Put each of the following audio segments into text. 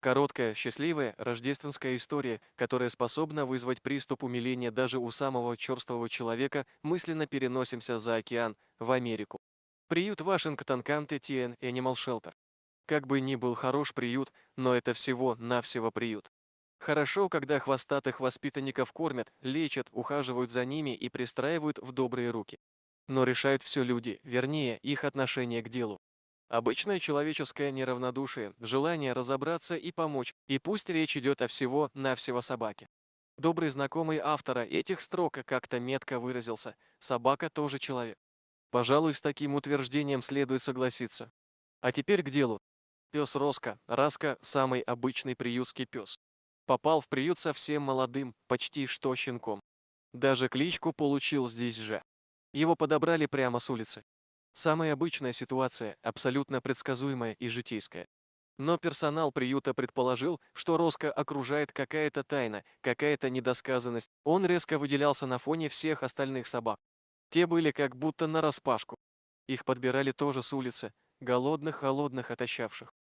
Короткая, счастливая рождественская история, которая способна вызвать приступ умиления даже у самого черствого человека, мысленно переносимся за океан, в Америку. Приют Вашингтон Канте Тиен Animal Shelter. Как бы ни был хорош приют, но это всего-навсего приют. Хорошо, когда хвостатых воспитанников кормят, лечат, ухаживают за ними и пристраивают в добрые руки. Но решают все люди, вернее, их отношение к делу. Обычное человеческое неравнодушие, желание разобраться и помочь, и пусть речь идет о всего-навсего собаке. Добрый знакомый автора этих строк как-то метко выразился: собака тоже человек. Пожалуй, с таким утверждением следует согласиться. А теперь к делу. Пес Роско, Раска, самый обычный приютский пес. Попал в приют совсем молодым, почти что щенком. Даже кличку получил здесь же. Его подобрали прямо с улицы. Самая обычная ситуация, абсолютно предсказуемая и житейская. Но персонал приюта предположил, что Роско окружает какая-то тайна, какая-то недосказанность. Он резко выделялся на фоне всех остальных собак. Те были как будто нараспашку. Их подбирали тоже с улицы, голодных-холодных отощавших.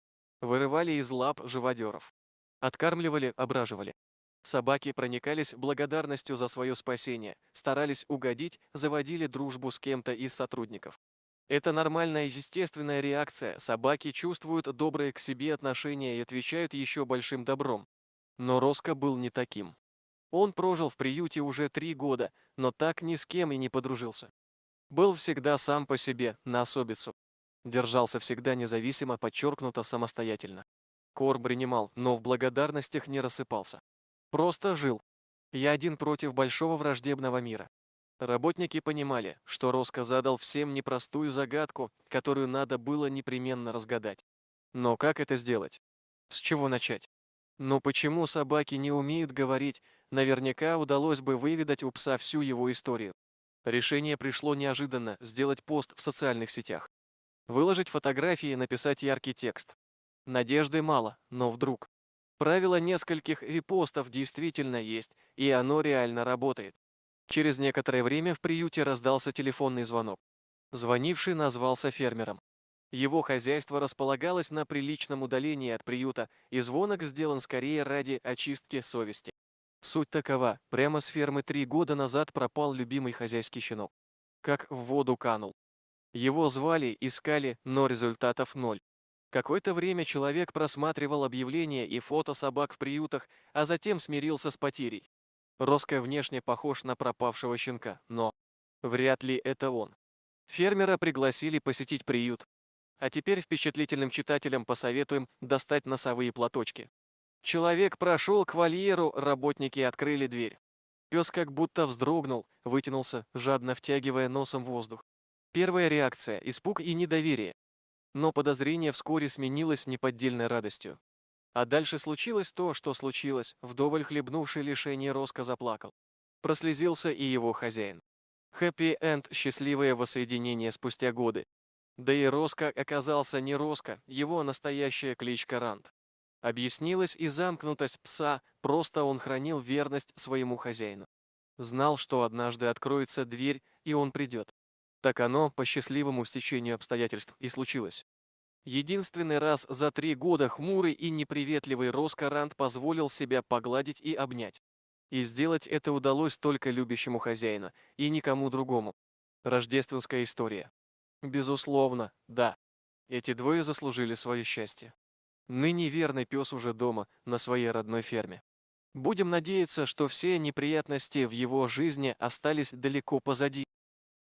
Вырывали из лап живодеров. Откармливали, ображивали. Собаки проникались благодарностью за свое спасение, старались угодить, заводили дружбу с кем-то из сотрудников. Это нормальная и естественная реакция. Собаки чувствуют добрые к себе отношения и отвечают еще большим добром. Но Роско был не таким. Он прожил в приюте уже 3 года, но так ни с кем и не подружился. Был всегда сам по себе, на особицу. Держался всегда независимо, подчеркнуто самостоятельно. Корм принимал, но в благодарностях не рассыпался. Просто жил. Я один против большого враждебного мира. Работники понимали, что Роско задал всем непростую загадку, которую надо было непременно разгадать. Но как это сделать? С чего начать? Но почему собаки не умеют говорить? Наверняка удалось бы выведать у пса всю его историю. Решение пришло неожиданно: сделать пост в социальных сетях. Выложить фотографии, написать яркий текст. Надежды мало, но вдруг. Правило нескольких репостов действительно есть, и оно реально работает. Через некоторое время в приюте раздался телефонный звонок. Звонивший назвался фермером. Его хозяйство располагалось на приличном удалении от приюта, и звонок сделан скорее ради очистки совести. Суть такова: прямо с фермы 3 года назад пропал любимый хозяйский щенок. Как в воду канул. Его звали, искали, но результатов ноль. Какое-то время человек просматривал объявления и фото собак в приютах, а затем смирился с потерей. Роско внешне похож на пропавшего щенка, но вряд ли это он. Фермера пригласили посетить приют. А теперь впечатлительным читателям посоветуем достать носовые платочки. Человек прошел к вольеру, работники открыли дверь. Пес как будто вздрогнул, вытянулся, жадно втягивая носом воздух. Первая реакция – испуг и недоверие. Но подозрение вскоре сменилось неподдельной радостью. А дальше случилось то, что случилось. Вдоволь хлебнувший лишение, Роско заплакал. Прослезился и его хозяин. Хэппи-энд – счастливое воссоединение спустя годы. Да и Роско оказался не Роско, его настоящая кличка Рант. Объяснилась и замкнутость пса, просто он хранил верность своему хозяину. Знал, что однажды откроется дверь, и он придет. Так оно, по счастливому стечению обстоятельств, и случилось. Единственный раз за 3 года хмурый и неприветливый Роско Рант позволил себя погладить и обнять. И сделать это удалось только любящему хозяину, и никому другому. Рождественская история. Безусловно, да. Эти двое заслужили свое счастье. Ныне верный пес уже дома, на своей родной ферме. Будем надеяться, что все неприятности в его жизни остались далеко позади.